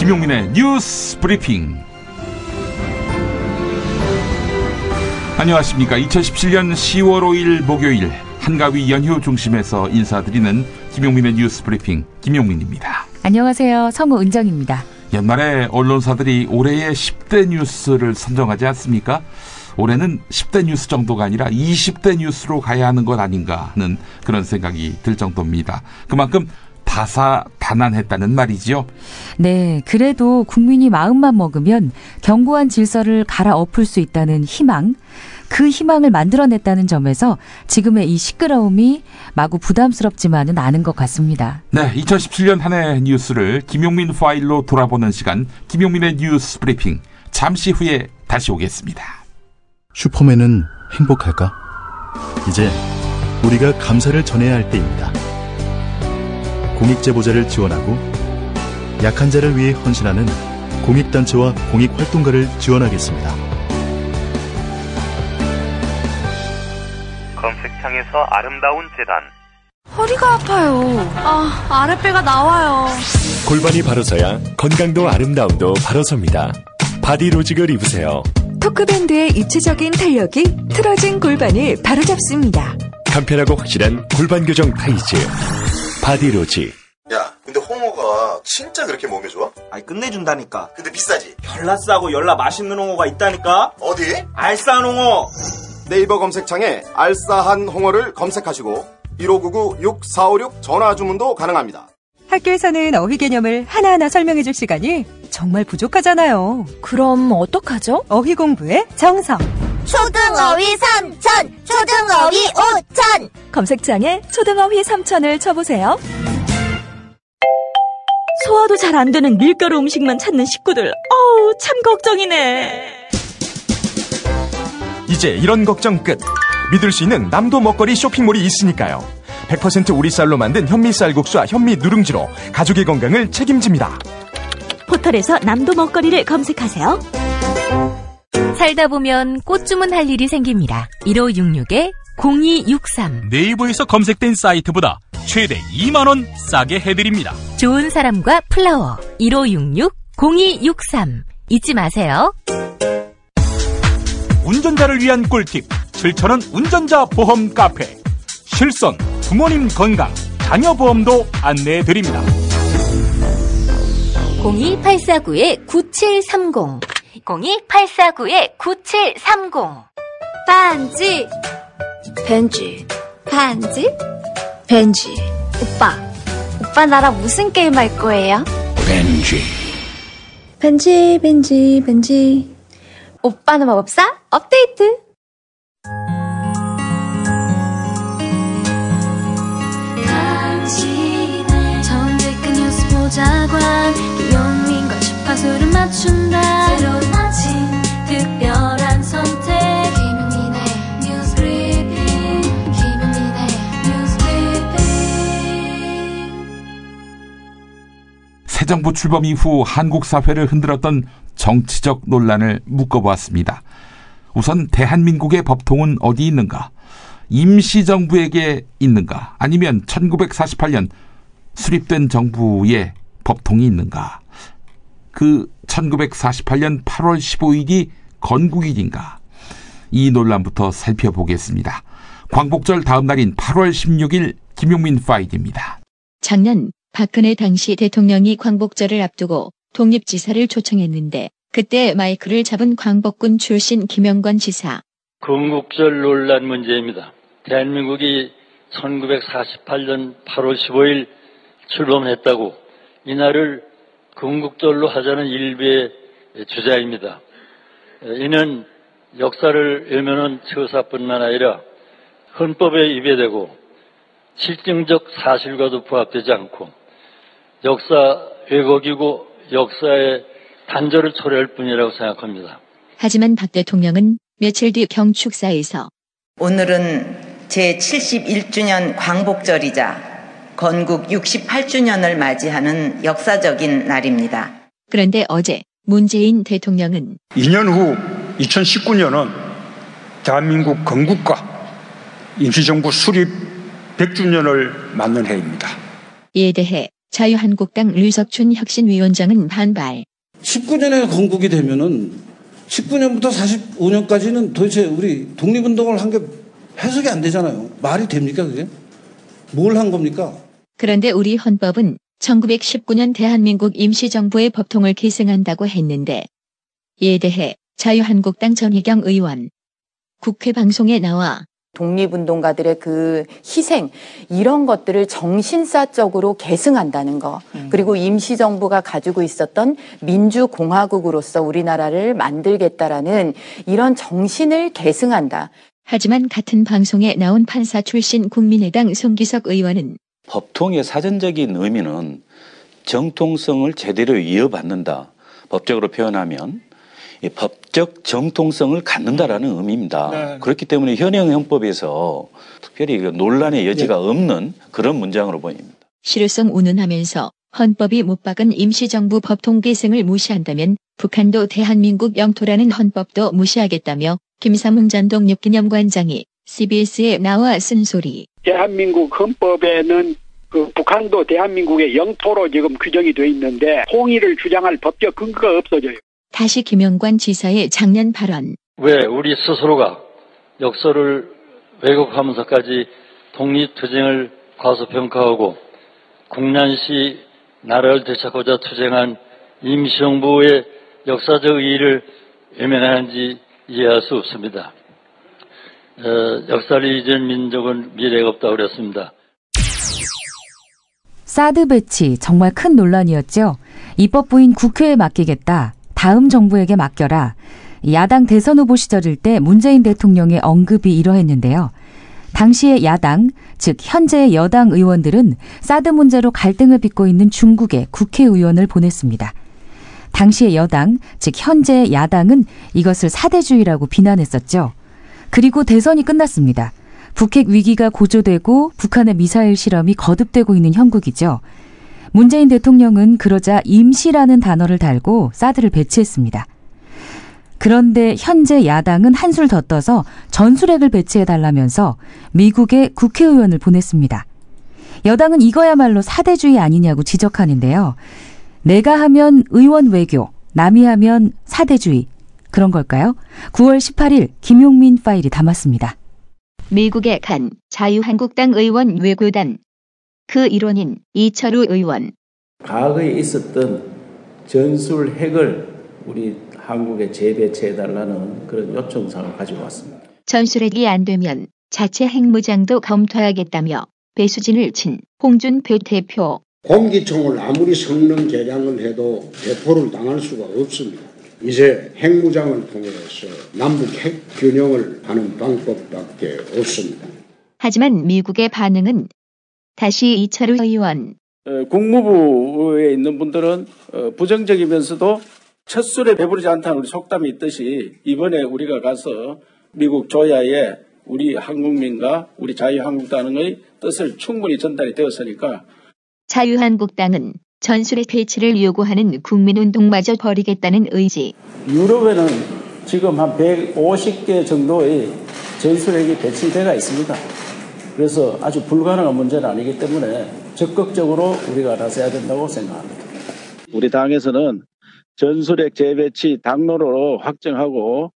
김용민의 뉴스 브리핑. 안녕하십니까. 2017년 10월 5일 목요일 한가위 연휴 중심에서 인사드리는 김용민의 뉴스 브리핑 김용민입니다. 안녕하세요. 성우 은정입니다. 연말에 언론사들이 올해의 10대 뉴스를 선정하지 않습니까? 올해는 10대 뉴스 정도가 아니라 20대 뉴스로 가야 하는 것 아닌가 하는 그런 생각이 들 정도입니다. 그만큼 다사다난했다는 말이지요. 네, 그래도 국민이 마음만 먹으면 견고한 질서를 갈아엎을 수 있다는 희망, 그 희망을 만들어냈다는 점에서 지금의 이 시끄러움이 마구 부담스럽지만은 않은 것 같습니다. 네, 2017년 한 해 뉴스를 김용민 파일로 돌아보는 시간, 김용민의 뉴스 브리핑. 잠시 후에 다시 오겠습니다. 슈퍼맨은 행복할까? 이제 우리가 감사를 전해야 할 때입니다. 공익제보자를 지원하고 약한 자를 위해 헌신하는 공익단체와 공익활동가를 지원하겠습니다. 검색창에서 아름다운 재단. 허리가 아파요. 아랫배가 나와요. 골반이 바로서야 건강도 아름다움도 바로섭니다. 바디로직을 입으세요. 토크밴드의 입체적인 탄력이 틀어진 골반을 바로잡습니다. 간편하고 확실한 골반 교정 타이즈 바디로직. 야, 근데 홍어가 진짜 그렇게 몸에 좋아? 아니 끝내준다니까. 근데 비싸지? 열나 싸고 열나 맛있는 홍어가 있다니까. 어디? 알싸한 홍어. 네이버 검색창에 알싸한 홍어를 검색하시고 1599-6456 전화 주문도 가능합니다. 학교에서는 어휘 개념을 하나하나 설명해줄 시간이 정말 부족하잖아요. 그럼 어떡하죠? 어휘 공부의 정석. 초등어휘 3천, 초등어휘 5천. 검색창에 초등어휘 3천을 쳐보세요. 소화도 잘 안 되는 밀가루 음식만 찾는 식구들, 참 걱정이네. 이제 이런 걱정 끝. 믿을 수 있는 남도 먹거리 쇼핑몰이 있으니까요. 100% 오리쌀로 만든 현미 쌀국수와 현미 누룽지로 가족의 건강을 책임집니다. 포털에서 남도 먹거리를 검색하세요. 살다 보면 꽃 주문할 일이 생깁니다. 1566-0263. 네이버에서 검색된 사이트보다 최대 2만원 싸게 해드립니다. 좋은 사람과 플라워. 1566-0263. 잊지 마세요. 운전자를 위한 꿀팁 7,000원 운전자 보험 카페. 실손, 부모님 건강, 자녀 보험도 안내해드립니다. 02849-9730. 02849-9730. 반지, 벤지, 반지, 벤지. 오빠 나랑 무슨 게임 할 거예요? 벤지. 오빠는 마법사 업데이트. 당신의 정직한 뉴스 보자관 김용민과 주파수를 맞춘다. 새로운 아침 특별한 선택 김용민의 뉴스 브리핑. 김용민의 뉴스 브리핑. 새 정부 출범 이후 한국 사회를 흔들었던 정치적 논란을 묶어보았습니다. 우선 대한민국의 법통은 어디 있는가? 임시정부에게 있는가? 아니면 1948년 수립된 정부의 법통이 있는가? 그 1948년 8월 15일이 건국일인가? 이 논란부터 살펴보겠습니다. 광복절 다음 날인 8월 16일 김용민 파일입니다. 작년 박근혜 당시 대통령이 광복절을 앞두고 독립지사를 초청했는데 그때 마이크를 잡은 광복군 출신 김영관 지사. 건국절 논란 문제입니다. 대한민국이 1948년 8월 15일 출범했다고 이날을 건국절로 하자는 일부의 주장입니다. 이는 역사를 외면한 처사뿐만 아니라 헌법에 위배되고 실증적 사실과도 부합되지 않고 역사 왜곡이고 역사의 단절을 초래할 뿐이라고 생각합니다. 하지만 박 대통령은 며칠 뒤 경축사에서 오늘은 제71주년 광복절이자 건국 68주년을 맞이하는 역사적인 날입니다. 그런데 어제 문재인 대통령은 2년 후 2019년은 대한민국 건국과 임시정부 수립 100주년을 맞는 해입니다. 이에 대해 자유한국당 류석춘 혁신위원장은 반발. 19년에 건국이 되면은 19년부터 45년까지는 도대체 우리 독립운동을 한 게 해석이 안 되잖아요. 말이 됩니까 그게? 뭘 한 겁니까? 그런데 우리 헌법은 1919년 대한민국 임시정부의 법통을 계승한다고 했는데 이에 대해 자유한국당 전희경 의원 국회 방송에 나와 독립운동가들의 그 희생 이런 것들을 정신사적으로 계승한다는 거 그리고 임시정부가 가지고 있었던 민주공화국으로서 우리나라를 만들겠다라는 이런 정신을 계승한다. 하지만 같은 방송에 나온 판사 출신 국민의당 송기석 의원은 법통의 사전적인 의미는 정통성을 제대로 이어받는다. 법적으로 표현하면 법적 정통성을 갖는다라는 의미입니다. 네. 그렇기 때문에 현행 형법에서 특별히 논란의 여지가 없는 그런 문장으로 보입니다. 실효성 운운하면서 헌법이 못 박은 임시정부 법통 계승을 무시한다면 북한도 대한민국 영토라는 헌법도 무시하겠다며 김삼웅 전 독립기념관장이 CBS에 나와 쓴소리. 대한민국 헌법에는 그 북한도 대한민국의 영토로 지금 규정이 돼 있는데 통일을 주장할 법적 근거가 없어져요. 다시 김영관 지사의 작년 발언. 왜 우리 스스로가 역사를 왜곡하면서까지 독립투쟁을 과소평가하고 국난시 나라를 되찾고자 투쟁한 임시정부의 역사적 의의를 외면하는지 이해할 수 없습니다. 역사를 잊은 민족은 미래가 없다고 그랬습니다. 사드 배치 정말 큰 논란이었죠. 입법부인 국회에 맡기겠다. 다음 정부에게 맡겨라. 야당 대선 후보 시절일 때 문재인 대통령의 언급이 이러했는데요. 당시의 야당, 즉 현재의 여당 의원들은 사드 문제로 갈등을 빚고 있는 중국에 국회의원을 보냈습니다. 당시의 여당, 즉 현재의 야당은 이것을 사대주의라고 비난했었죠. 그리고 대선이 끝났습니다. 북핵 위기가 고조되고 북한의 미사일 실험이 거듭되고 있는 형국이죠. 문재인 대통령은 그러자 임시라는 단어를 달고 사드를 배치했습니다. 그런데 현재 야당은 한술 더 떠서 전술핵을 배치해달라면서 미국에 국회의원을 보냈습니다. 여당은 이거야말로 사대주의 아니냐고 지적하는데요. 내가 하면 의원 외교, 남이 하면 사대주의. 그런 걸까요? 9월 18일 김용민 파일이 담았습니다. 미국에 간 자유한국당 의원 외교단. 그 일원인 이철우 의원. 과거에 있었던 전술 핵을 우리 한국에 재배치해달라는 그런 요청사항을 가지고 왔습니다. 전술핵이 안 되면 자체 핵무장도 검토하겠다며 배수진을 친 홍준표 대표. 공기총을 아무리 성능 개량을 해도 대포를 당할 수가 없습니다. 이제 핵무장을 통해서 남북 핵 균형을 하는 방법밖에 없습니다. 하지만 미국의 반응은 다시 이철우 의원. 국무부에 있는 분들은 부정적이면서도 첫술에 배부르지 않다는 우리 속담이 있듯이 이번에 우리가 가서 미국 조야에 우리 한국민과 우리 자유한국당의 뜻을 충분히 전달이 되었으니까 자유한국당은 전술핵 배치를 요구하는 국민운동마저 벌이겠다는 의지. 유럽에는 지금 한 150개 정도의 전술핵이 배치되어 있습니다. 그래서 아주 불가능한 문제는 아니기 때문에 적극적으로 우리가 나서야 된다고 생각합니다. 우리 당에서는 전술핵 재배치 당론으로 확정하고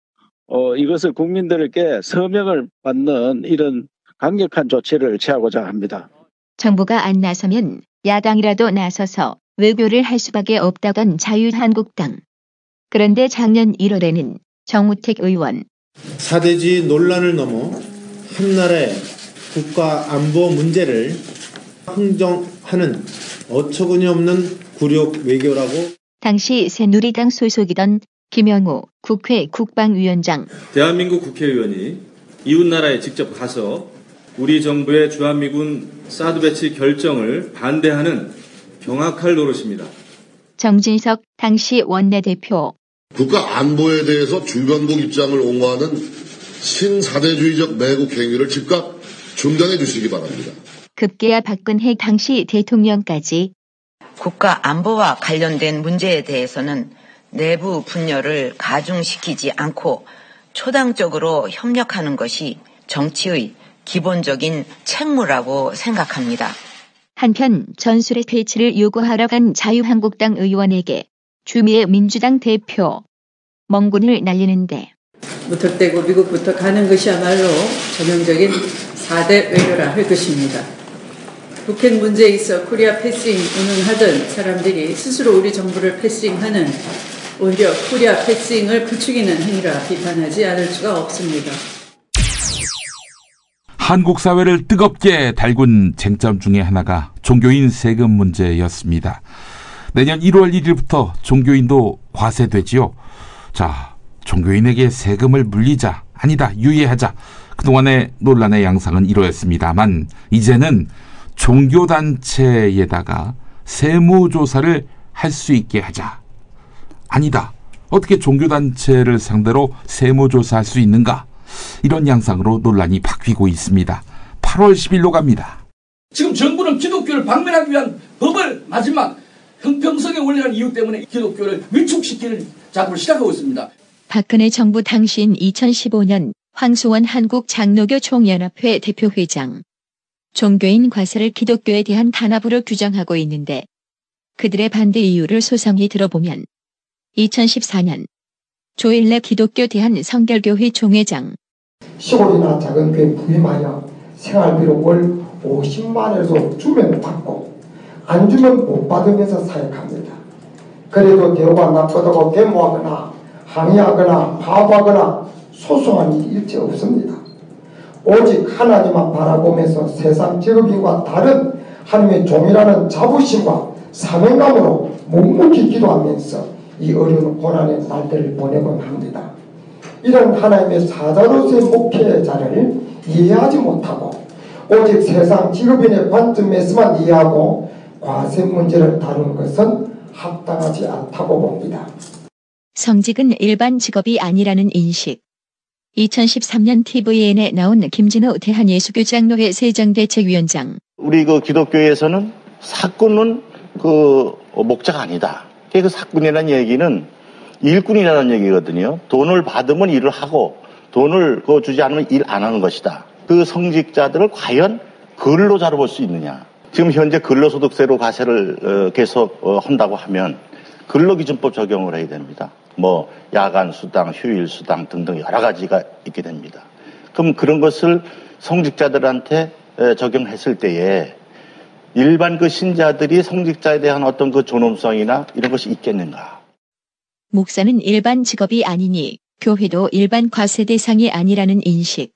이것을 국민들에게 서명을 받는 이런 강력한 조치를 취하고자 합니다. 정부가 안 나서면 야당이라도 나서서 외교를 할 수밖에 없다던 자유한국당. 그런데 작년 1월에는 정우택 의원. 사대주의 논란을 넘어 한나라의 국가 안보 문제를 흥정하는 어처구니 없는 굴욕 외교라고. 당시 새누리당 소속이던 김영우 국회 국방위원장. 대한민국 국회의원이 이웃나라에 직접 가서 우리 정부의 주한미군 사드 배치 결정을 반대하는 경악할 노릇입니다. 정진석 당시 원내대표. 국가 안보에 대해서 주변국 입장을 옹호하는 신사대주의적 매국 행위를 즉각 중단해 주시기 바랍니다. 급기야 박근혜 당시 대통령까지. 국가 안보와 관련된 문제에 대해서는 내부 분열을 가중시키지 않고 초당적으로 협력하는 것이 정치의 기본적인 책무라고 생각합니다. 한편 전술의 폐지를 요구하러 간 자유한국당 의원에게 주미애 민주당 대표 멍군을 날리는데 무턱대고 미국부터 가는 것이야말로 전형적인 4대 외교라 할 것입니다. 북핵 문제에 있어 코리아 패싱 운운하던 사람들이 스스로 우리 정부를 패싱하는 오히려 코리아 패싱을 부추기는 행위라 비판하지 않을 수가 없습니다. 한국 사회를 뜨겁게 달군 쟁점 중에 하나가 종교인 세금 문제였습니다. 내년 1월 1일부터 종교인도 과세되지요. 자, 종교인에게 세금을 물리자, 아니다, 유예하자. 그동안의 논란의 양상은 이러했습니다만 이제는 종교단체에다가 세무조사를 할 수 있게 하자. 아니다, 어떻게 종교단체를 상대로 세무조사할 수 있는가? 이런 양상으로 논란이 바뀌고 있습니다. 8월 10일로 갑니다. 지금 정부는 기독교를 박멸하기 위한 법을 마지막 형평성의 원리라는 이유 때문에 기독교를 위축시키는 작업을 시작하고 있습니다. 박근혜 정부 당시인 2015년 황소원 한국장로교 총연합회 대표회장. 종교인 과세를 기독교에 대한 탄압으로 규정하고 있는데 그들의 반대 이유를 소상히 들어보면 2014년 조일래 기독교 대한성결교회 총회장. 시골이나 작은 교회 부임하여 생활비로 월 50만 원에서 주면 받고 안 주면 못 받으면서 사역합니다. 그래도 대우가 나쁘다고 데모하거나 항의하거나 파업하거나 소송한 일이 일체 없습니다. 오직 하나님만 바라보면서 세상 직업인과 다른 하나님의 종이라는 자부심과 사명감으로 묵묵히 기도하면서 이 어려운 고난의 날들을 보내곤 합니다. 이런 하나님의 사자로서의 목회자를 이해하지 못하고 오직 세상 직업인의 관점에서만 이해하고 과세 문제를 다루는 것은 합당하지 않다고 봅니다. 성직은 일반 직업이 아니라는 인식. 2013년 TVN에 나온 김진호 대한예수교장로회 세정대책위원장. 우리 그 기독교에서는 사꾼은 그 목자가 아니다. 그 사꾼이라는 얘기는 일꾼이라는 얘기거든요. 돈을 받으면 일을 하고 돈을 주지 않으면 일 안 하는 것이다. 그 성직자들을 과연 근로자로 볼 수 있느냐. 지금 현재 근로소득세로 과세를 계속 한다고 하면 근로기준법 적용을 해야 됩니다. 뭐 야간 수당, 휴일 수당 등등 여러 가지가 있게 됩니다. 그럼 그런 것을 성직자들한테 적용했을 때에 일반 그 신자들이 성직자에 대한 어떤 그 존엄성이나 이런 것이 있겠는가? 목사는 일반 직업이 아니니 교회도 일반 과세 대상이 아니라는 인식.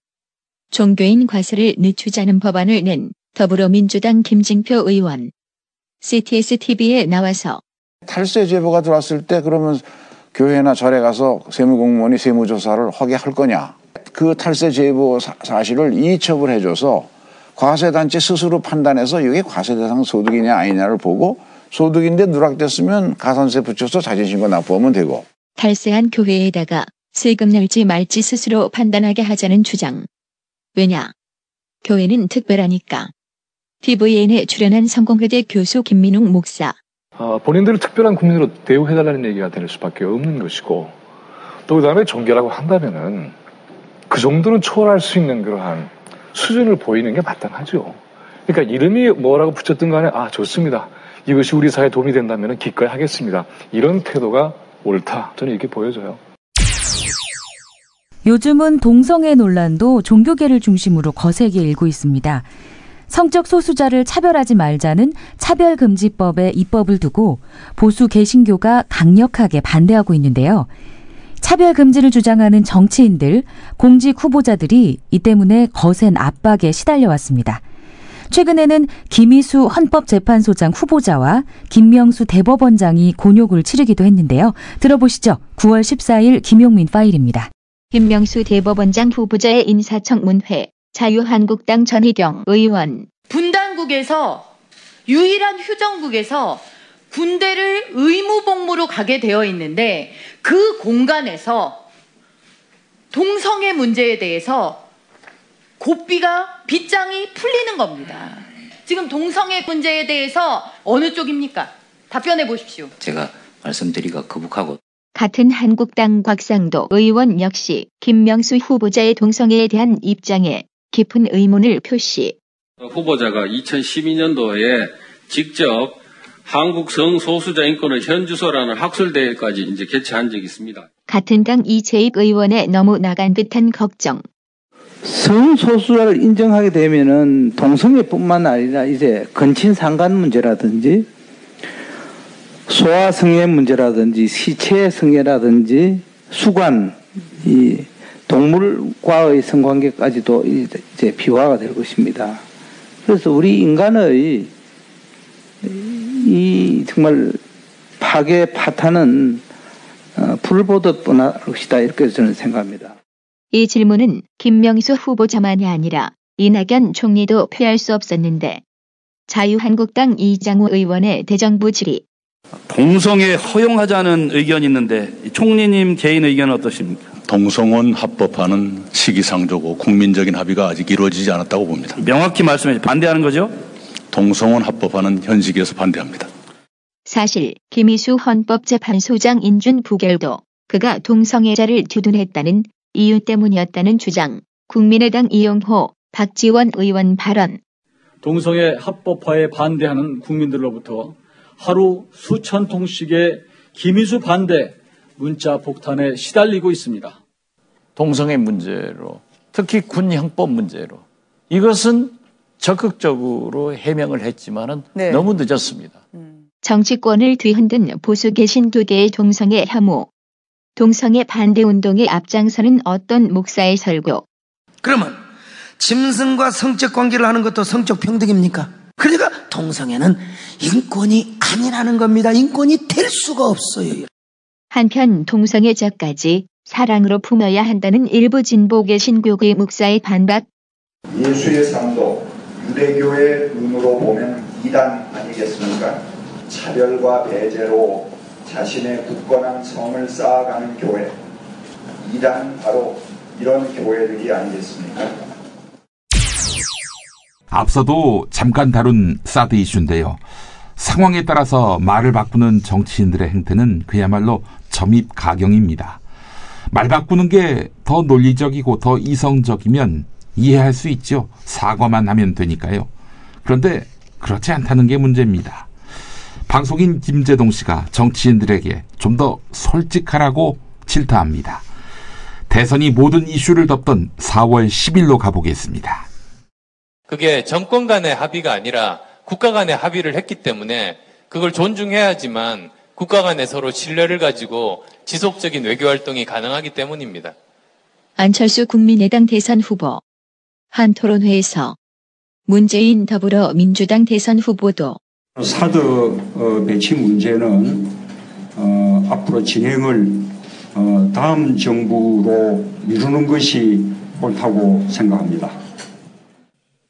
종교인 과세를 늦추자는 법안을 낸 더불어민주당 김진표 의원. CTS-TV에 나와서 탈세 제보가 들어왔을 때 그러면 교회나 절에 가서 세무공무원이 세무조사를 하게 할 거냐. 그 탈세 제보 사실을 이첩을 해줘서 과세단체 스스로 판단해서 이게 과세 대상 소득이냐 아니냐를 보고 소득인데 누락됐으면 가산세 붙여서 자진신고 납부하면 되고. 탈세한 교회에다가 세금 낼지 말지 스스로 판단하게 하자는 주장. 왜냐? 교회는 특별하니까. TVN에 출연한 성공회대 교수 김민웅 목사. 본인들을 특별한 국민으로 대우해달라는 얘기가 될 수밖에 없는 것이고 또 그다음에 종교라고 한다면은 그 정도는 초월할 수 있는 그러한 수준을 보이는 게 마땅하죠. 그러니까 이름이 뭐라고 붙였든 간에 좋습니다. 이것이 우리 사회에 도움이 된다면 기꺼이 하겠습니다. 이런 태도가 옳다. 저는 이렇게 보여져요. 요즘은 동성애 논란도 종교계를 중심으로 거세게 일고 있습니다. 성적 소수자를 차별하지 말자는 차별금지법에 입법을 두고 보수 개신교가 강력하게 반대하고 있는데요. 차별금지를 주장하는 정치인들, 공직 후보자들이 이 때문에 거센 압박에 시달려왔습니다. 최근에는 김희수 헌법재판소장 후보자와 김명수 대법원장이 곤욕을 치르기도 했는데요. 들어보시죠. 9월 14일 김용민 파일입니다. 김명수 대법원장 후보자의 인사청문회. 자유한국당 전희경 의원. 분당국에서 유일한 휴전국에서 군대를 의무복무로 가게 되어 있는데 그 공간에서 동성애 문제에 대해서 고삐가 빗장이 풀리는 겁니다. 지금 동성애 문제에 대해서 어느 쪽입니까? 답변해 보십시오. 제가 말씀드리기가 거북하고. 같은 한국당 곽상도 의원 역시 김명수 후보자의 동성애에 대한 입장에 깊은 의문을 표시. 후보자가 2012년도에 직접 한국 성소수자 인권의 현주소라는 학술대회까지 이제 개최한 적이 있습니다. 같은 당 이재익 의원의 너무 나간 듯한 걱정. 성소수자를 인정하게 되면은 동성애뿐만 아니라 이제 건친 상간 문제라든지 소아성애 문제라든지 시체성애라든지 수관, 이 동물과의 성관계까지도 이제 비화가 될 것입니다. 그래서 우리 인간의 이 정말 파괴 파탄은 불을 보듯 뻔할 것이다, 이렇게 저는 생각합니다. 이 질문은 김명수 후보자만이 아니라 이낙연 총리도 피할 수 없었는데 자유한국당 이장우 의원의 대정부 질의. 동성애 허용하자는 의견이 있는데 총리님 개인 의견은 어떠십니까? 동성혼 합법화는 시기상조고 국민적인 합의가 아직 이루어지지 않았다고 봅니다. 명확히 말씀해 주세요. 반대하는 거죠? 동성혼 합법화는 현 시기에서 반대합니다. 사실 김희수 헌법재판소장 인준 부결도 그가 동성애자를 두둔했다는 이유 때문이었다는 주장. 국민의당 이용호, 박지원 의원 발언. 동성애 합법화에 반대하는 국민들로부터 하루 수천 통씩의 김희수 반대 문자 폭탄에 시달리고 있습니다. 동성애 문제로, 특히 군 형법 문제로 이것은 적극적으로 해명을 했지만은 너무 늦었습니다. 정치권을 뒤흔든 보수 개신 두 개의 동성애 혐오. 동성애 반대 운동에 앞장서는 어떤 목사의 설교. 그러면 짐승과 성적 관계를 하는 것도 성적 평등입니까? 그러니까 동성애는 인권이 아니라는 겁니다. 인권이 될 수가 없어요. 한편 동성애자까지 사랑으로 품어야 한다는 일부 진보 개신교계 목사의 반박. 예수의 삶도 유대교의 눈으로 보면 이단 아니겠습니까? 차별과 배제로 자신의 굳건한 성을 쌓아가는 교회. 이단 바로 이런 교회들이 아니겠습니까? 앞서도 잠깐 다룬 사드 이슈인데요. 상황에 따라서 말을 바꾸는 정치인들의 행태는 그야말로 점입가경입니다. 말 바꾸는 게 더 논리적이고 더 이성적이면 이해할 수 있죠. 사과만 하면 되니까요. 그런데 그렇지 않다는 게 문제입니다. 방송인 김재동 씨가 정치인들에게 좀 더 솔직하라고 질타합니다. 대선이 모든 이슈를 덮던 4월 10일로 가보겠습니다. 그게 정권 간의 합의가 아니라 국가 간의 합의를 했기 때문에 그걸 존중해야지만 국가 간에 서로 신뢰를 가지고 지속적인 외교활동이 가능하기 때문입니다. 안철수 국민의당 대선 후보. 한 토론회에서 문재인 더불어민주당 대선 후보도 사드 배치 문제는 앞으로 진행을 다음 정부로 미루는 것이 옳다고 생각합니다.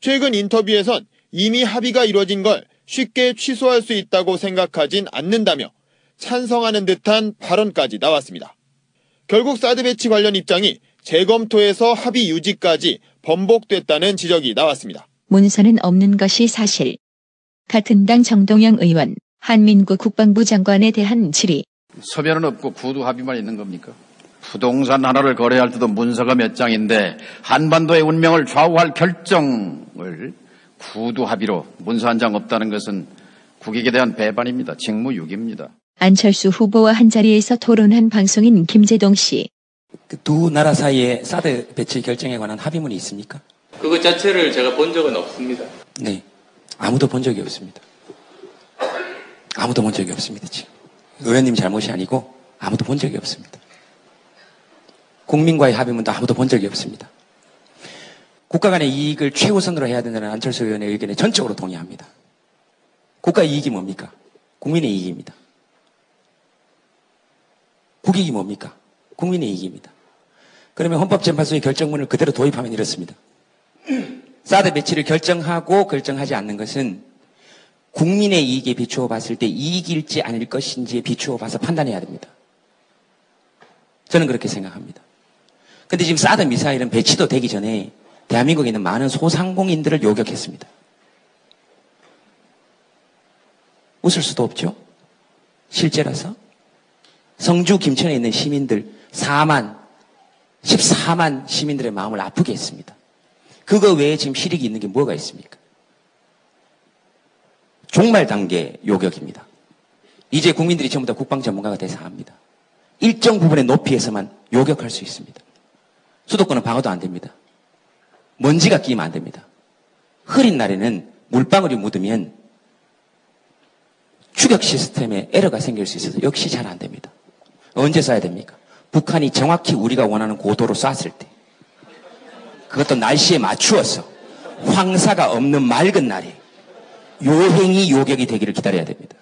최근 인터뷰에선 이미 합의가 이뤄진 걸 쉽게 취소할 수 있다고 생각하진 않는다며 찬성하는 듯한 발언까지 나왔습니다. 결국 사드 배치 관련 입장이 재검토에서 합의 유지까지 번복됐다는 지적이 나왔습니다. 문서는 없는 것이 사실. 같은 당 정동영 의원, 한민구 국방부 장관에 대한 질의. 서면은 없고 구두 합의만 있는 겁니까? 부동산 하나를 거래할 때도 문서가 몇 장인데 한반도의 운명을 좌우할 결정을 구두 합의로 문서 한 장 없다는 것은 국익에 대한 배반입니다. 직무유기입니다. 안철수 후보와 한자리에서 토론한 방송인 김재동 씨. 두 나라 사이에 사드 배치 결정에 관한 합의문이 있습니까? 그것 자체를 제가 본 적은 없습니다. 네. 아무도 본 적이 없습니다. 아무도 본 적이 없습니다, 지금. 의원님 잘못이 아니고 아무도 본 적이 없습니다. 국민과의 합의문도 아무도 본 적이 없습니다. 국가 간의 이익을 최우선으로 해야 된다는 안철수 의원의 의견에 전적으로 동의합니다. 국가 이익이 뭡니까? 국민의 이익입니다. 국익이 뭡니까? 국민의 이익입니다. 그러면 헌법재판소의 결정문을 그대로 도입하면 이렇습니다. 사드 배치를 결정하고 결정하지 않는 것은 국민의 이익에 비추어 봤을 때 이익일지 아닐 것인지에 비추어 봐서 판단해야 됩니다. 저는 그렇게 생각합니다. 근데 지금 사드 미사일은 배치도 되기 전에 대한민국에 있는 많은 소상공인들을 요격했습니다. 웃을 수도 없죠. 실제라서 성주 김천에 있는 시민들 14만 시민들의 마음을 아프게 했습니다. 그거 외에 지금 실익이 있는 게 뭐가 있습니까? 종말 단계 요격입니다. 이제 국민들이 전부 다 국방 전문가가 돼서 합니다. 일정 부분의 높이에서만 요격할 수 있습니다. 수도권은 방어도 안 됩니다. 먼지가 끼면 안 됩니다. 흐린 날에는 물방울이 묻으면 추격 시스템에 에러가 생길 수 있어서 역시 잘 안 됩니다. 언제 쏴야 됩니까? 북한이 정확히 우리가 원하는 고도로 쐈을 때. 그것도 날씨에 맞추어서 황사가 없는 맑은 날에 요행이 요격이 되기를 기다려야 됩니다.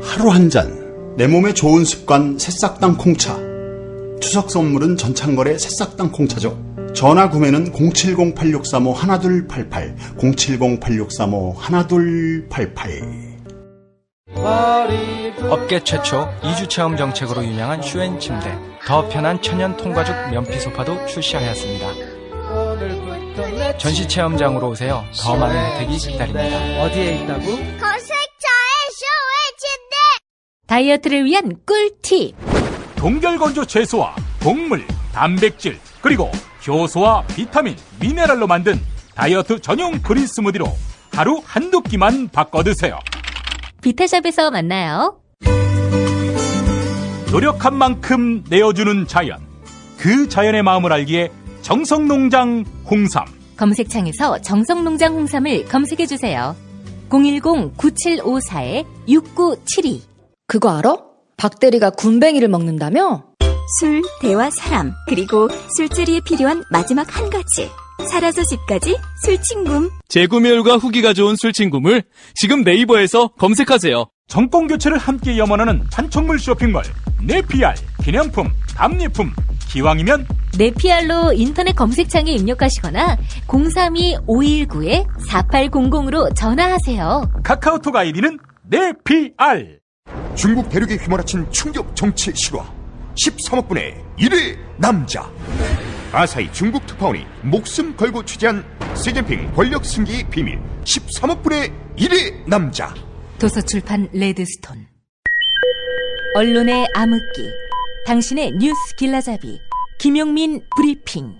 하루 한 잔 내 몸에 좋은 습관 새싹당 콩차. 추석 선물은 전창걸의 새싹당 콩차죠. 전화 구매는 070-8635-1288 070-8635-1288. 업계 최초 2주 체험 정책으로 유명한 슈엔 침대, 더 편한 천연 통가죽 면피 소파도 출시하였습니다. 전시 체험장으로 오세요. 더 많은 혜택이 기다립니다. 어디에 있다고? 검색창에 슈엔 침대. 다이어트를 위한 꿀팁. 동결건조 채소와 곡물, 단백질, 그리고 효소와 비타민, 미네랄로 만든 다이어트 전용 그린 스무디로 하루 한두 끼만 바꿔 드세요. 비타샵에서 만나요. 노력한 만큼 내어주는 자연. 그 자연의 마음을 알기에 정성농장 홍삼. 검색창에서 정성농장 홍삼을 검색해주세요. 010-9754-6972. 그거 알아? 박대리가 군뱅이를 먹는다며? 술, 대화, 사람, 그리고 술자리에 필요한 마지막 한 가지. 살아서 집까지 술친굼. 재구매율과 후기가 좋은 술친굼을 지금 네이버에서 검색하세요. 정권 교체를 함께 염원하는 판촉물 쇼핑몰 네피알. 기념품, 답례품, 기왕이면 네피알로 인터넷 검색창에 입력하시거나 032-519-4800으로 전화하세요. 카카오톡 아이디는 네피알. 중국 대륙에 휘몰아친 충격 정치 실화. 13억 분의 1위 남자. 아사히 중국 특파원이 목숨 걸고 취재한 시진핑 권력 승기의 비밀. 13억 분의 1위 남자. 도서출판 레드스톤. 언론의 암흑기. 당신의 뉴스 길라잡이. 김용민 브리핑.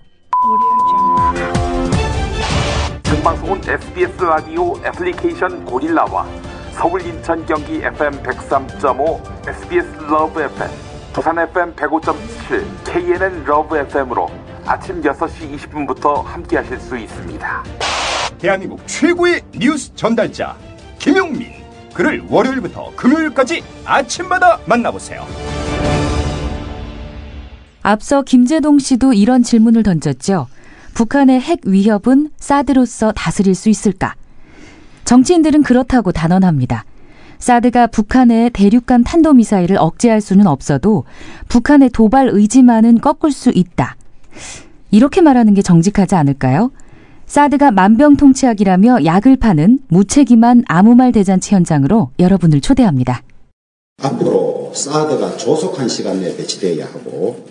생방송은 SBS 라디오 애플리케이션 고릴라와 서울, 인천, 경기 FM 103.5 SBS 러브 FM, 부산 FM 105.7 KNN 러브 FM으로 아침 6시 20분부터 함께하실 수 있습니다. 대한민국 최고의 뉴스 전달자 김용민. 그를 월요일부터 금요일까지 아침마다 만나보세요. 앞서 김재동 씨도 이런 질문을 던졌죠. 북한의 핵 위협은 사드로서 다스릴 수 있을까? 정치인들은 그렇다고 단언합니다. 사드가 북한의 대륙간 탄도미사일을 억제할 수는 없어도 북한의 도발 의지만은 꺾을 수 있다. 이렇게 말하는 게 정직하지 않을까요? 사드가 만병통치약이라며 약을 파는 무책임한 아무 말 대잔치 현장으로 여러분을 초대합니다. 앞으로 사드가 조속한 시간 내에 배치되어야 하고,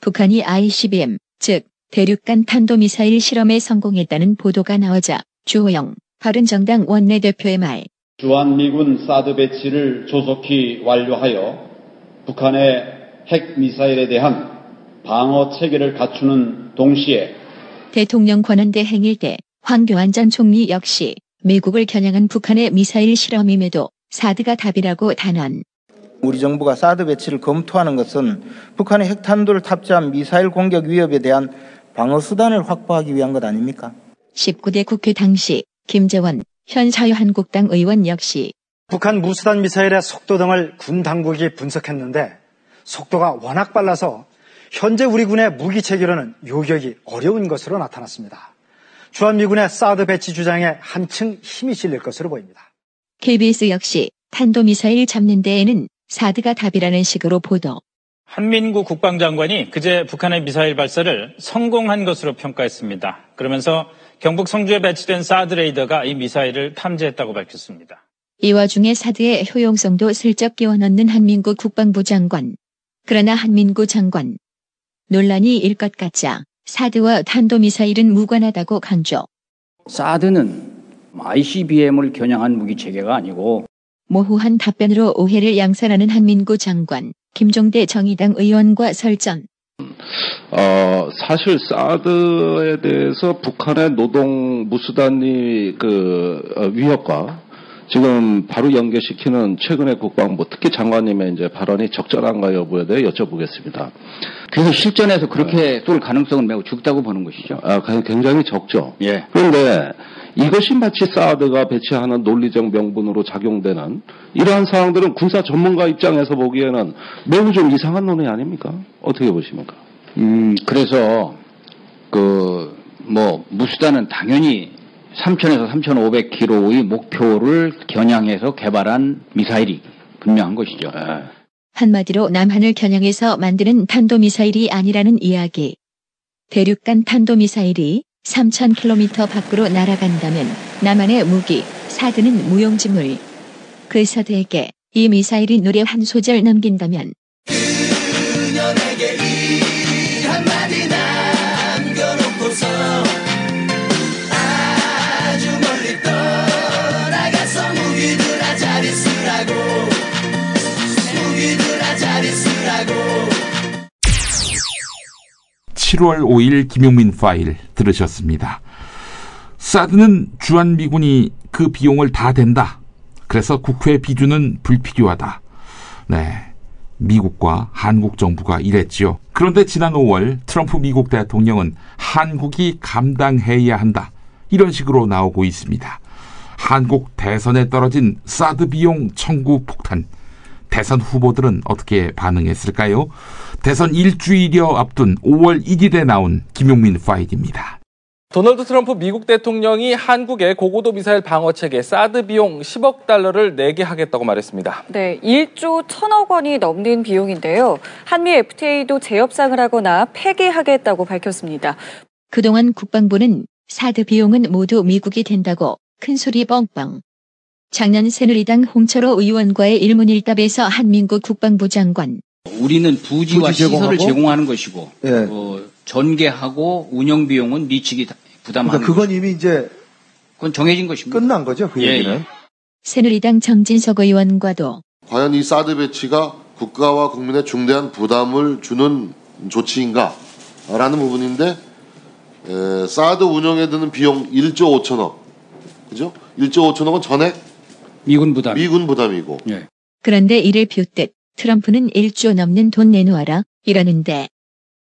북한이 ICBM, 즉 대륙간 탄도미사일 실험에 성공했다는 보도가 나오자 주호영 바른정당 원내대표의 말. 주한미군 사드 배치를 조속히 완료하여 북한의 핵미사일에 대한 방어 체계를 갖추는 동시에 대통령 권한대 행일 때 황교안 전 총리 역시 미국을 겨냥한 북한의 미사일 실험임에도 사드가 답이라고 단언. 우리 정부가 사드 배치를 검토하는 것은 북한의 핵탄두를 탑재한 미사일 공격 위협에 대한 방어 수단을 확보하기 위한 것 아닙니까? 19대 국회 당시 김재원 현 자유한국당 의원 역시 북한 무수단 미사일의 속도 등을 군 당국이 분석했는데 속도가 워낙 빨라서 현재 우리 군의 무기 체계로는 요격이 어려운 것으로 나타났습니다. 주한미군의 사드 배치 주장에 한층 힘이 실릴 것으로 보입니다. KBS 역시 탄도미사일 잡는 데에는 사드가 답이라는 식으로 보도. 한민구 국방장관이 그제 북한의 미사일 발사를 성공한 것으로 평가했습니다. 그러면서 경북 성주에 배치된 사드 레이더가 이 미사일을 탐지했다고 밝혔습니다. 이 와중에 사드의 효용성도 슬쩍 끼워넣는 한민구 국방부 장관. 그러나 한민구 장관. 논란이 일 것 같자 사드와 탄도미사일은 무관하다고 강조. 사드는 ICBM을 겨냥한 무기체계가 아니고 모호한 답변으로 오해를 양산하는 한민구 장관. 김종대 정의당 의원과 설전. 사실 사드에 대해서 북한의 노동 무수단위 위협과 지금 바로 연계시키는 최근의 국방부 특히 장관님의 이제 발언이 적절한가 여부에 대해 여쭤보겠습니다. 그래서 실전에서 그렇게 쏠 가능성은 매우 적다고 보는 것이죠. 굉장히 적죠. 예. 그런데 이것이 마치 사드가 배치하는 논리적 명분으로 작용되는 이러한 사항들은 군사 전문가 입장에서 보기에는 매우 좀 이상한 논의 아닙니까? 어떻게 보십니까? 그래서 무수단은 당연히 3,000에서 3,500km의 목표를 겨냥해서 개발한 미사일이 분명한 것이죠. 한마디로 남한을 겨냥해서 만드는 탄도미사일이 아니라는 이야기. 대륙간 탄도미사일이 3,000km 밖으로 날아간다면 남한의 무기, 사드는 무용지물. 그 서대에게 이 미사일이 노래 한 소절 넘긴다면 그녀에게 이 한마디 남겨놓고서 아주 멀리 떠나가서 무기들아 잘 있으라고 무기들아 잘 있으라고 7월 5일 김용민 파일 들으셨습니다. 사드는 주한미군이 그 비용을 다 댄다. 그래서 국회 비준은 불필요하다. 네, 미국과 한국 정부가 이랬지요. 그런데 지난 5월 트럼프 미국 대통령은 한국이 감당해야 한다. 이런 식으로 나오고 있습니다. 한국 대선에 떨어진 사드 비용 청구 폭탄. 대선 후보들은 어떻게 반응했을까요? 대선 일주일여 앞둔 5월 1일에 나온 김용민 파일입니다. 도널드 트럼프 미국 대통령이 한국의 고고도 미사일 방어체계 사드 비용 10억 달러를 내게 하겠다고 말했습니다. 네, 1조 1천억 원이 넘는 비용인데요. 한미 FTA도 재협상을 하거나 폐기하겠다고 밝혔습니다. 그동안 국방부는 사드 비용은 모두 미국이 된다고 큰소리 뻥뻥. 작년 새누리당 홍철호 의원과의 일문일답에서 한민국 국방부 장관. 우리는 부지와 시설을 제공하는 것이고 전개하고 운영 비용은 미 측이 부담하는. 그러니까 그건 이미 이제 그건 정해진 것입니다. 끝난 거죠, 그 얘기는. 예. 새누리당 정진석 의원과도 과연 이 사드 배치가 국가와 국민의 중대한 부담을 주는 조치인가? 라는 부분인데 사드 운영에 드는 비용 1조 5천억. 그죠? 1조 5천억은 전액 미군 부담이고. 예. 그런데 이를 비웃듯 트럼프는 1조 넘는 돈 내놓아라 이러는데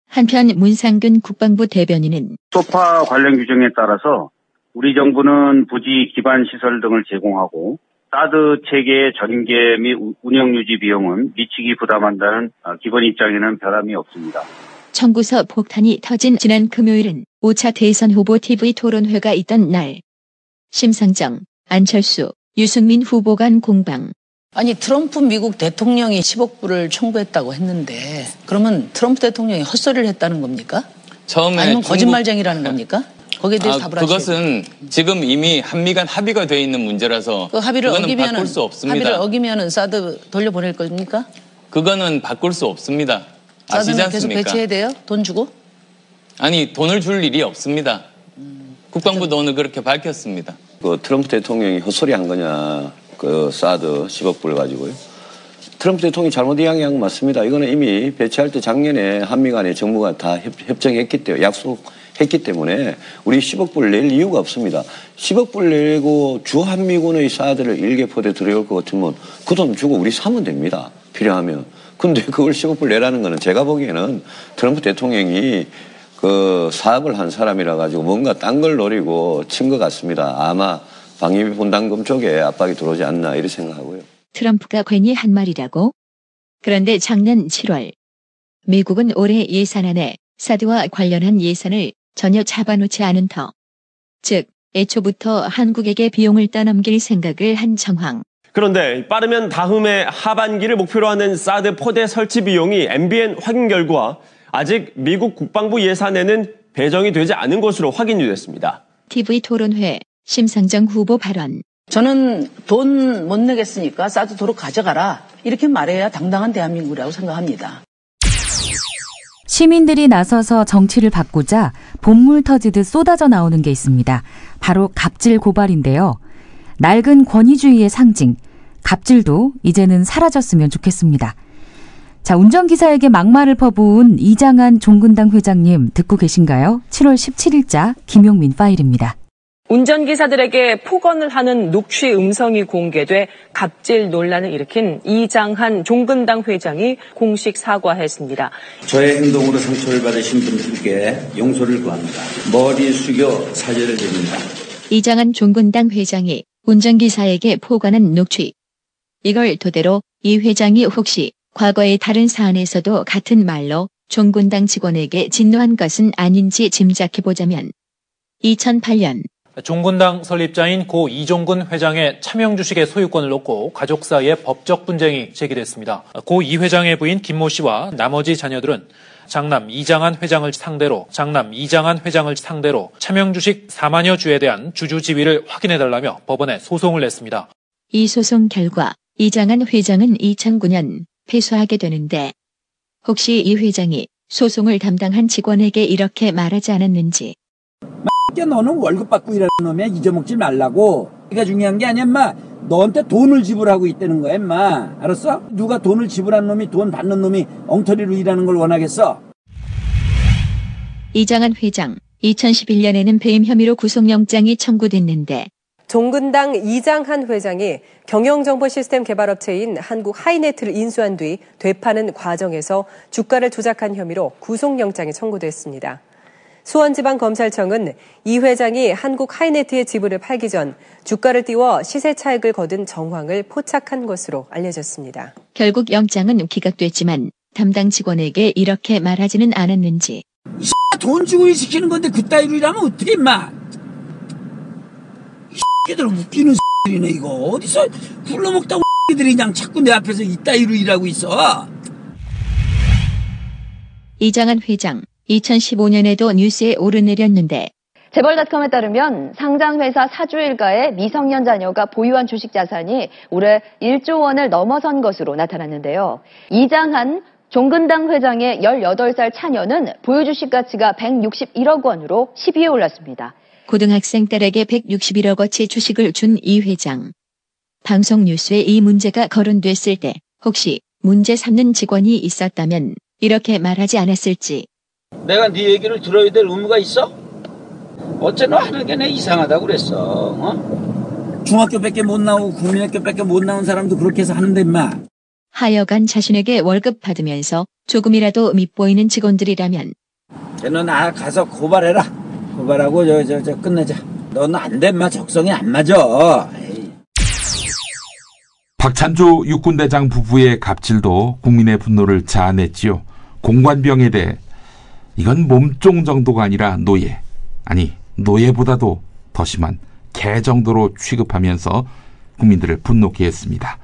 한편 문상균 국방부 대변인은 소파 관련 규정에 따라서 우리 정부는 부지 기반 시설 등을 제공하고 사드 체계의 전개 및 운영 유지 비용은 미측이 부담한다는 기본 입장에는 변함이 없습니다. 청구서 폭탄이 터진 지난 금요일은 5차 대선 후보 TV 토론회가 있던 날. 심상정, 안철수, 유승민 후보 간 공방. 아니 트럼프 미국 대통령이 10억 불을 청구했다고 했는데 그러면 트럼프 대통령이 헛소리를 했다는 겁니까? 아니면 거짓말쟁이라는 겁니까? 거기에 대해서 답을 하시죠. 그것은 지금 이미 한미 간 합의가 되어 있는 문제라서 그 합의를 어기면은 바꿀 수 없습니다. 합의를 어기면은 사드 돌려보낼 겁니까? 그거는 바꿀 수 없습니다. 아시지 사드는 않습니까? 계속 배치해야 돼요? 돈 주고? 아니 돈을 줄 일이 없습니다. 국방부도 오늘 그렇게 밝혔습니다. 그 트럼프 대통령이 헛소리한 거냐? 그 사드 10억 불 가지고요. 트럼프 대통령이 잘못 이야기한 건 맞습니다. 이거는 이미 배치할 때 작년에 한미 간에 정부가 다 협정했기 때문에 약속했기 때문에 우리 10억 불 낼 이유가 없습니다. 10억 불 내고 주한미군의 사드를 일개포대 들여올 것 같으면 그 돈 주고 우리 사면 됩니다. 필요하면. 근데 그걸 10억 불 내라는 거는 제가 보기에는 트럼프 대통령이 그 사업을 한 사람이라 가지고 뭔가 딴 걸 노리고 친 것 같습니다. 아마 방위비 분담금 쪽에 압박이 들어오지 않나 이렇게 생각하고요. 트럼프가 괜히 한 말이라고? 그런데 작년 7월 미국은 올해 예산안에 사드와 관련한 예산을 전혀 잡아놓지 않은 터. 즉 애초부터 한국에게 비용을 떠넘길 생각을 한 정황. 그런데 빠르면 다음해 하반기를 목표로 하는 사드 포대 설치 비용이 MBN 확인 결과 아직 미국 국방부 예산에는 배정이 되지 않은 것으로 확인이 됐습니다. TV 토론회 심상정 후보 발언. 저는 돈 못 내겠으니까 사드 도로 가져가라. 이렇게 말해야 당당한 대한민국이라고 생각합니다. 시민들이 나서서 정치를 바꾸자 본물 터지듯 쏟아져 나오는 게 있습니다. 바로 갑질 고발인데요. 낡은 권위주의의 상징, 갑질도 이제는 사라졌으면 좋겠습니다. 자, 운전기사에게 막말을 퍼부은 이장한 종근당 회장님 듣고 계신가요? 7월 17일자 김용민 파일입니다. 운전기사들에게 폭언을 하는 녹취 음성이 공개돼 갑질 논란을 일으킨 이장한 종근당 회장이 공식 사과했습니다. 저의 행동으로 상처를 받으신 분들께 용서를 구합니다. 머리 숙여 사죄를 드립니다. 이장한 종근당 회장이 운전기사에게 포관한 녹취. 이걸 토대로 이 회장이 혹시 과거의 다른 사안에서도 같은 말로 종근당 직원에게 진노한 것은 아닌지 짐작해보자면 2008년 종근당 설립자인 고 이종근 회장의 차명 주식의 소유권을 놓고 가족 사이에 법적 분쟁이 제기됐습니다. 고 이 회장의 부인 김모 씨와 나머지 자녀들은 장남 이장한 회장을 상대로 차명 주식 4만여 주에 대한 주주 지위를 확인해달라며 법원에 소송을 냈습니다. 이 소송 결과 이장한 회장은 2009년 패소하게 되는데 혹시 이 회장이 소송을 담당한 직원에게 이렇게 말하지 않았는지. 너는 월급 받고 일하는 놈이야. 잊어먹지 말라고. 그게 중요한 게 아니야, 인마. 너한테 돈을 지불하고 있다는 거야, 인마. 알았어? 누가 돈을 지불한 놈이 돈 받는 놈이 엉터리로 일하는 걸 원하겠어? 이장한 회장, 2011년에는 배임 혐의로 구속영장이 청구됐는데 종근당 이장한 회장이 경영정보시스템 개발업체인 한국 하이네트를 인수한 뒤 되파는 과정에서 주가를 조작한 혐의로 구속영장이 청구됐습니다. 수원지방검찰청은 이 회장이 한국 하이네트의 지분을 팔기 전 주가를 띄워 시세 차익을 거둔 정황을 포착한 것으로 알려졌습니다. 결국 영장은 기각됐지만 담당 직원에게 이렇게 말하지는 않았는지. 돈 주고 일 시키는 건데 그따위로 일하면 어떻게 임마. 이 새끼들 웃기는 새끼들이네 이거. 어디서 굴러먹다고 새끼들이 그냥 자꾸 내 앞에서 이따위로 일하고 있어. 이장한 회장, 2015년에도 뉴스에 오르내렸는데 재벌닷컴에 따르면 상장회사 사주 일가의 미성년 자녀가 보유한 주식 자산이 올해 1조 원을 넘어선 것으로 나타났는데요. 이장한 종근당 회장의 18살 차녀는 보유 주식 가치가 161억 원으로 10위에 올랐습니다. 고등학생 딸에게 161억 어치 주식을 준 이 회장. 방송 뉴스에 이 문제가 거론됐을 때 혹시 문제 삼는 직원이 있었다면 이렇게 말하지 않았을지. 내가 네 얘기를 들어야 될 의무가 있어? 어째 너 하는 게 내 이상하다고 그랬어. 어? 중학교밖에 못 나오고 국민학교밖에 못 나온 사람도 그렇게 해서 하는데 임마. 하여간 자신에게 월급 받으면서 조금이라도 밉보이는 직원들이라면 너 나 가서 고발해라. 고발하고 저 끝내자. 너는 안 돼 임마. 적성이 안 맞아. 에이. 박찬주 육군대장 부부의 갑질도 국민의 분노를 자아냈지요. 공관병에 대해 이건 몸종 정도가 아니라 노예, 아니 노예보다도 더 심한 개 정도로 취급하면서 국민들을 분노케 했습니다.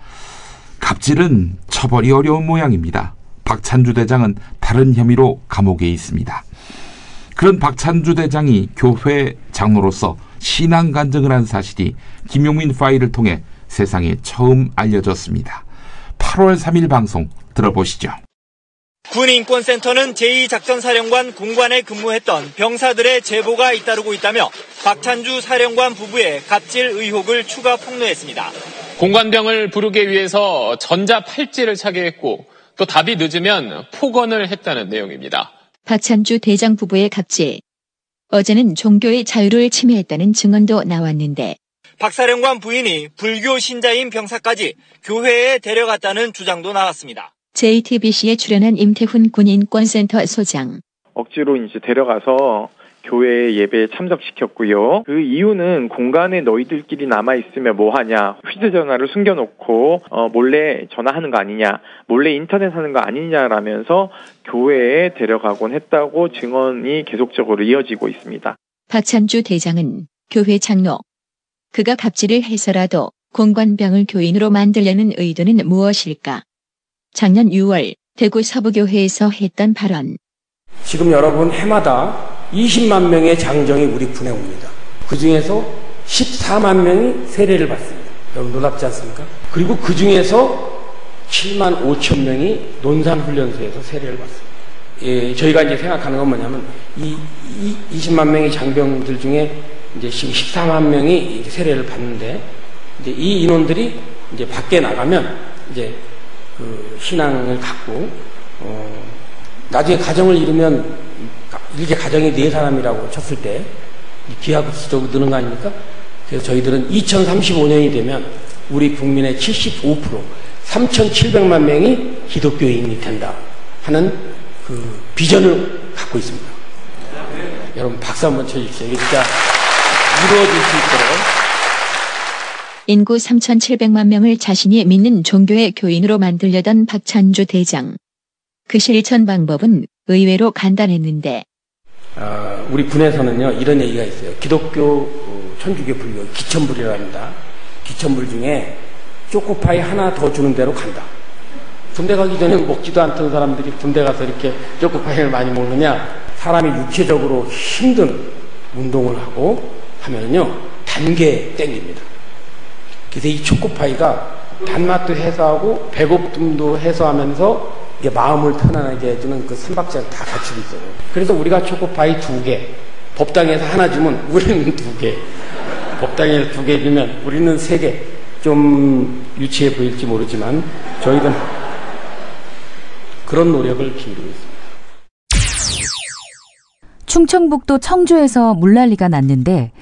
갑질은 처벌이 어려운 모양입니다. 박찬주 대장은 다른 혐의로 감옥에 있습니다. 그런 박찬주 대장이 교회 장로로서 신앙 간증을 한 사실이 김용민 파일을 통해 세상에 처음 알려졌습니다. 8월 3일 방송 들어보시죠. 군인권센터는 제2작전사령관 공관에 근무했던 병사들의 제보가 잇따르고 있다며 박찬주 사령관 부부의 갑질 의혹을 추가 폭로했습니다. 공관병을 부르기 위해서 전자 팔찌를 차게 했고 또 답이 늦으면 폭언을 했다는 내용입니다. 박찬주 대장 부부의 갑질. 어제는 종교의 자유를 침해했다는 증언도 나왔는데 박 사령관 부인이 불교 신자인 병사까지 교회에 데려갔다는 주장도 나왔습니다. JTBC에 출연한 임태훈 군인권센터 소장. 억지로 이제 데려가서 교회 예배에 참석시켰고요. 그 이유는 공간에 너희들끼리 남아있으면 뭐하냐. 휴대전화를 숨겨놓고 몰래 전화하는 거 아니냐. 몰래 인터넷 하는 거 아니냐라면서 교회에 데려가곤 했다고 증언이 계속적으로 이어지고 있습니다. 박찬주 대장은 교회 장로. 그가 갑질을 해서라도 공관병을 교인으로 만들려는 의도는 무엇일까? 작년 6월 대구 서부교회에서 했던 발언. 지금 여러분 해마다 20만 명의 장정이 우리 군에 옵니다. 그중에서 14만 명이 세례를 받습니다. 여러분 놀랍지 않습니까? 그리고 그중에서 7만 5천 명이 논산훈련소에서 세례를 받습니다. 예, 저희가 이제 생각하는 건 뭐냐면 이 20만 명의 장병들 중에 이제 14만 명이 세례를 받는데 이제 이 인원들이 이제 밖에 나가면 이제 그 신앙을 갖고 나중에 가정을 이루면 일개 가정이 4사람이라고 쳤을 때 기하급수적으로 느는 거 아닙니까? 그래서 저희들은 2035년이 되면 우리 국민의 75% 3,700만 명이 기독교인이 된다 하는 그 비전을 갖고 있습니다. 여러분 박수 한번 쳐주십시오. 이게 진짜 이루어질 수 있도록. 인구 3,700만 명을 자신이 믿는 종교의 교인으로 만들려던 박찬주 대장. 그 실천 방법은 의외로 간단했는데 우리 군에서는요 이런 얘기가 있어요. 기독교, 천주교, 불교, 기천불이라고 합니다. 기천불 중에 초코파이 하나 더 주는 대로 간다. 군대 가기 전에 먹지도 않던 사람들이 군대 가서 이렇게 초코파이를 많이 먹느냐? 사람이 육체적으로 힘든 운동을 하고 하면은요 단계 땡깁니다. 그래서 이 초코파이가 단맛도 해소하고 배고픔도 해소하면서 이게 마음을 편안하게 해주는 그 3박자가 다 갖추고 있어요. 그래서 우리가 초코파이 2개, 법당에서 하나 주면 우리는 2개, 법당에서 2개 주면 우리는 3개. 좀 유치해 보일지 모르지만 저희는 그런 노력을 기울이고 있습니다. 충청북도 청주에서 물난리가 났는데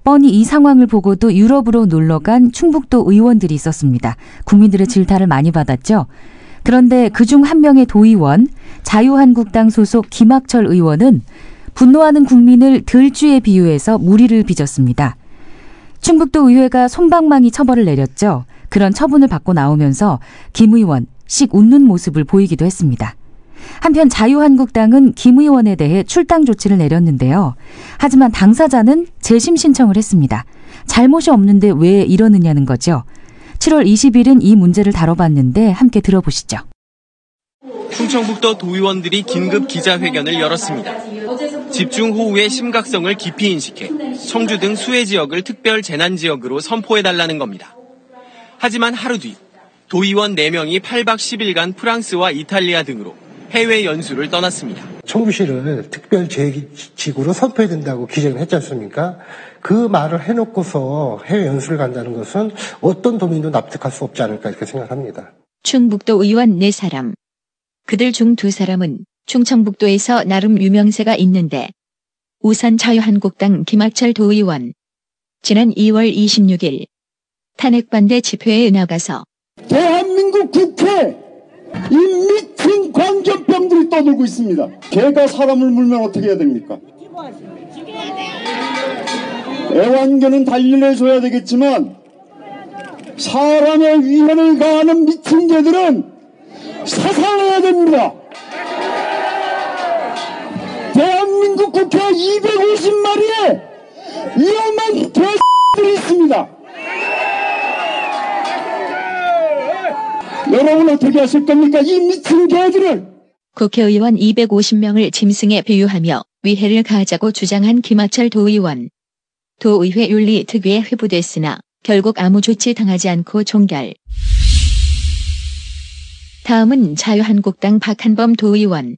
뻔히 이 상황을 보고도 유럽으로 놀러간 충북도 의원들이 있었습니다. 국민들의 질타를 많이 받았죠. 그런데 그중 한 명의 도의원, 자유한국당 소속 김학철 의원은 분노하는 국민을 들쥐에 비유해서 무리를 빚었습니다. 충북도 의회가 솜방망이 처벌을 내렸죠. 그런 처분을 받고 나오면서 김 의원 씩 웃는 모습을 보이기도 했습니다. 한편 자유한국당은 김 의원에 대해 출당 조치를 내렸는데요. 하지만 당사자는 재심 신청을 했습니다. 잘못이 없는데 왜 이러느냐는 거죠. 7월 20일은 이 문제를 다뤄봤는데 함께 들어보시죠. 충청북도 도의원들이 긴급 기자회견을 열었습니다. 집중호우의 심각성을 깊이 인식해 청주 등 수해 지역을 특별 재난지역으로 선포해달라는 겁니다. 하지만 하루 뒤 도의원 4명이 8박 10일간 프랑스와 이탈리아 등으로 해외 연수를 떠났습니다. 청주시를 특별 재지구로 선포해야 된다고 기재를 했지 않습니까? 그 말을 해놓고서 해외 연수를 간다는 것은 어떤 도민도 납득할 수 없지 않을까 이렇게 생각합니다. 충북도 의원 4사람. 그들 중 2사람은 충청북도에서 나름 유명세가 있는데 우선 자유한국당 김학철 도의원. 지난 2월 26일 탄핵반대 집회에 나가서 대한민국 국회 이 미친 광견병들이 떠들고 있습니다. 개가 사람을 물면 어떻게 해야 됩니까? 애완견은 단련해줘야 되겠지만 사람의 위해를 가하는 미친 개들은 사살해야 됩니다. 대한민국 국회 250마리의 위험한 개들이 있습니다. 여러분 어떻게 하실 겁니까? 이 미친 개들을. 국회의원 250명을 짐승에 비유하며 위해를 가하자고 주장한 김학철 도의원. 도의회 윤리특위에 회부됐으나 결국 아무 조치 당하지 않고 종결. 다음은 자유한국당 박한범 도의원.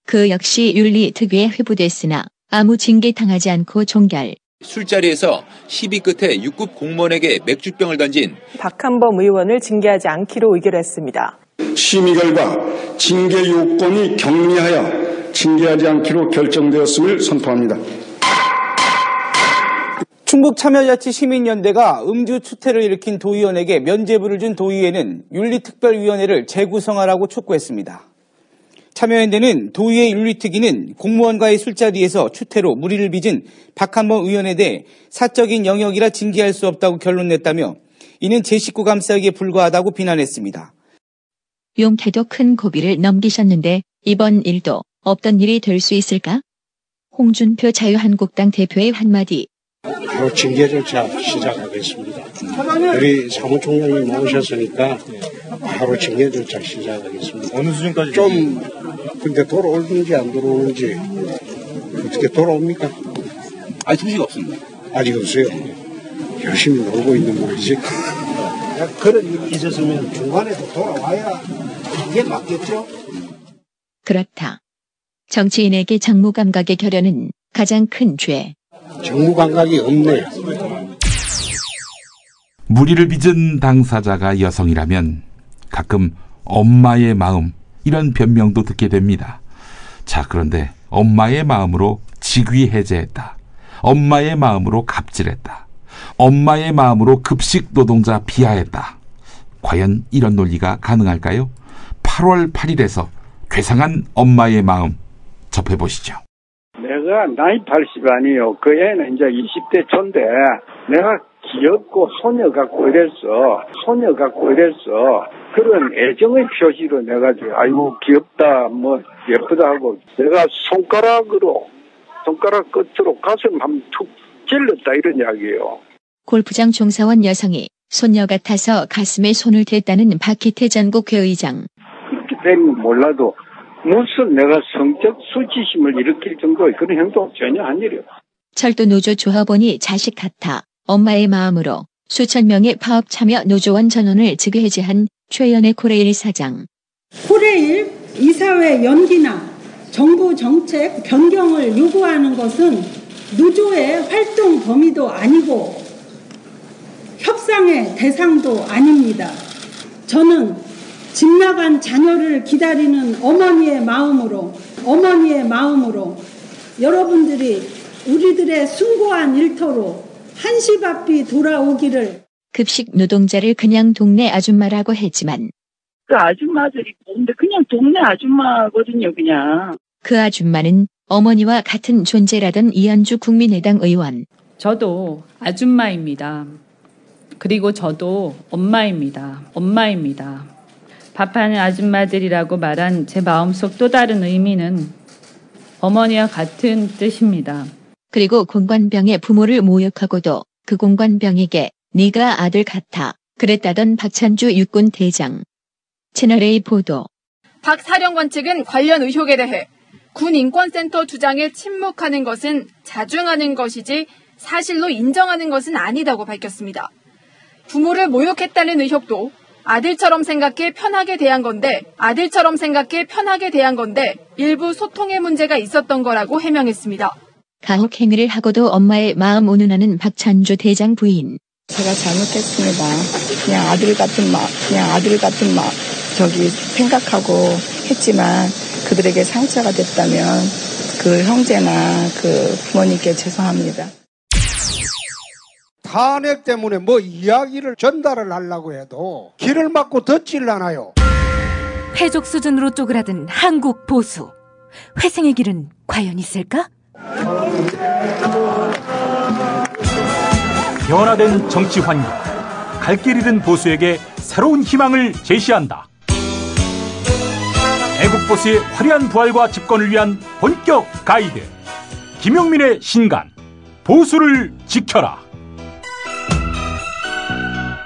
그 역시 윤리특위에 회부됐으나 아무 징계 당하지 않고 종결. 술자리에서 시비 끝에 6급 공무원에게 맥주병을 던진 박한범 의원을 징계하지 않기로 의결했습니다. 심의 결과 징계 요건이 경미하여 징계하지 않기로 결정되었음을 선포합니다. 충북참여자치시민연대가 음주 추태를 일으킨 도의원에게 면죄부를 준 도의회는 윤리특별위원회를 재구성하라고 촉구했습니다. 참여연대는 도의회 윤리특위는 공무원과의 술자리에서 추태로 무리를 빚은 박한범 의원에 대해 사적인 영역이라 징계할 수 없다고 결론냈다며 이는 제 식구 감싸기에 불과하다고 비난했습니다. 용태도 큰 고비를 넘기셨는데 이번 일도 없던 일이 될 수 있을까? 홍준표 자유한국당 대표의 한마디. 바로 징계 절차 시작하겠습니다. 우리 사무총장님 모셨으니까 바로 징계 절차 시작하겠습니다. 어느 수준까지? 좀 근데 돌아오는지 안 돌아오는지 어떻게 돌아옵니까? 아니 소식 없습니다. 아직 없어요. 열심히 놀고 있는 모이지. 그런 일이 있었으면 중간에도 돌아와야 이게 맞겠죠? 그렇다. 정치인에게 정무감각의 결여는 가장 큰 죄. 정무감각이 없네. 무리를 빚은 당사자가 여성이라면 가끔 엄마의 마음 이런 변명도 듣게 됩니다. 자, 그런데 엄마의 마음으로 직위 해제했다. 엄마의 마음으로 갑질했다. 엄마의 마음으로 급식 노동자 비하했다. 과연 이런 논리가 가능할까요? 8월 8일에서 괴상한 엄마의 마음 접해보시죠. 내가 나이 80 아니요. 그 애는 이제 20대 초인데 내가 귀엽고 소녀 같고 이랬어. 그런 애정의 표시로 내가 아이고 귀엽다 뭐 예쁘다 하고 내가 손가락 끝으로 가슴 한번 툭 찔렀다 이런 이야기예요. 골프장 종사원 여성이 손녀 같아서 가슴에 손을 댔다는 박희태 전국회의장. 그렇게 되면 몰라도 무슨 내가 성적 수치심을 일으킬 정도의 그런 행동 전혀 아니래요. 철도노조 조합원이 자식 같아 엄마의 마음으로 수천 명의 파업 참여 노조원 전원을 즉해제한 최연의 코레일 사장. 코레일 이사회 연기나 정부 정책 변경을 요구하는 것은 노조의 활동 범위도 아니고 협상의 대상도 아닙니다. 저는 집 나간 자녀를 기다리는 어머니의 마음으로 여러분들이 우리들의 숭고한 일터로 한시바삐 돌아오기를. 급식 노동자를 그냥 동네 아줌마라고 했지만 그 아줌마들이 뭔데 그냥 동네 아줌마거든요, 그냥. 그 아줌마는 어머니와 같은 존재라던 이현주 국민의당 의원. 저도 아줌마입니다. 그리고 저도 엄마입니다. 밥하는 아줌마들이라고 말한 제 마음속 또 다른 의미는 어머니와 같은 뜻입니다. 그리고 공관병의 부모를 모욕하고도 그 공관병에게 네가 아들 같아 그랬다던 박찬주 육군 대장. 채널A 보도. 박 사령관 측은 관련 의혹에 대해 군인권센터 주장에 침묵하는 것은 자중하는 것이지 사실로 인정하는 것은 아니다고 밝혔습니다. 부모를 모욕했다는 의혹도 아들처럼 생각해 편하게 대한 건데 일부 소통의 문제가 있었던 거라고 해명했습니다. 가혹 행위를 하고도 엄마의 마음 운운하는 박찬주 대장 부인. 제가 잘못했습니다. 그냥 아들 같은 마음 생각하고 했지만 그들에게 상처가 됐다면 그 형제나 그 부모님께 죄송합니다. 탄핵 때문에 뭐 이야기를 전달을 하려고 해도 길을 막고 듣질 않아요. 패족 수준으로 쪼그라든 한국 보수. 회생의 길은 과연 있을까? 변화된 정치 환경, 갈 길 잃은 보수에게 새로운 희망을 제시한다. 애국 보수의 화려한 부활과 집권을 위한 본격 가이드. 김용민의 신간, 보수를 지켜라.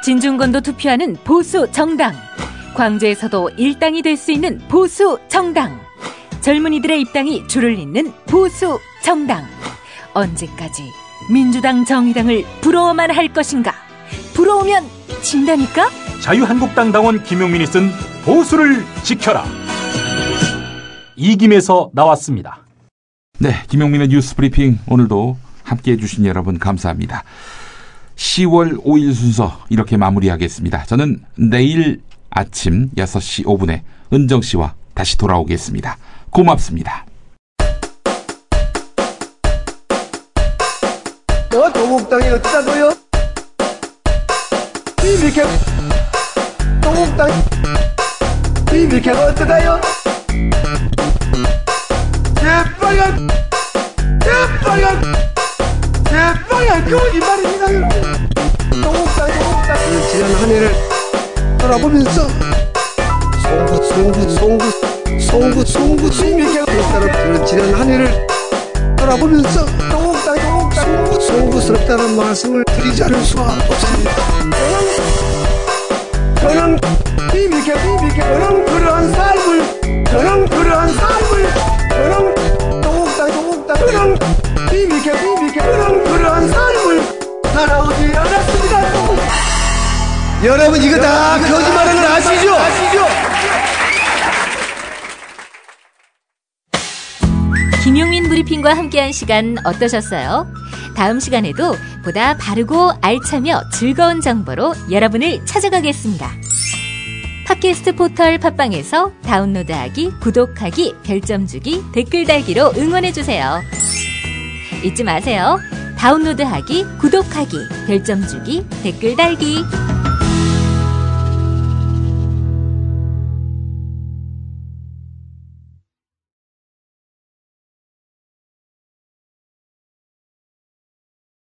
진중권도 투표하는 보수 정당. 광주에서도 일당이 될 수 있는 보수 정당. 젊은이들의 입당이 줄을 잇는 보수 정당. 언제까지 민주당 정의당을 부러워만 할 것인가? 부러우면 진다니까? 자유한국당 당원 김용민이 쓴 보수를 지켜라. 이김에서 나왔습니다. 네, 김용민의 뉴스 브리핑 오늘도 함께해 주신 여러분 감사합니다. 10월 5일 순서 이렇게 마무리하겠습니다. 저는 내일 아침 6시 5분에 은정 씨와 다시 돌아오겠습니다. 고맙습니다. 너 동국당이 어쩌다고요? 이렇게 동국당 이렇게 어쩌다요? 재빨간 거짓말입니다. 동국당 지난 한 해를 돌아보면서 송구 이렇게 지난 한 해를 돌아보면서 동국당 송구스럽다는 말씀을 드리지 않을 수가 없습니다. 저는 그러한 삶을 그러한 삶을 살아오지 않았습니다. 여러분 이거 다 거짓말하는 걸 아시죠? 김용민 브리핑과 함께한 시간 어떠셨어요? 다음 시간에도 보다 바르고 알차며 즐거운 정보로 여러분을 찾아가겠습니다. 팟캐스트 포털 팟빵에서 다운로드하기, 구독하기, 별점 주기, 댓글 달기로 응원해주세요. 잊지 마세요. 다운로드하기, 구독하기, 별점 주기, 댓글 달기.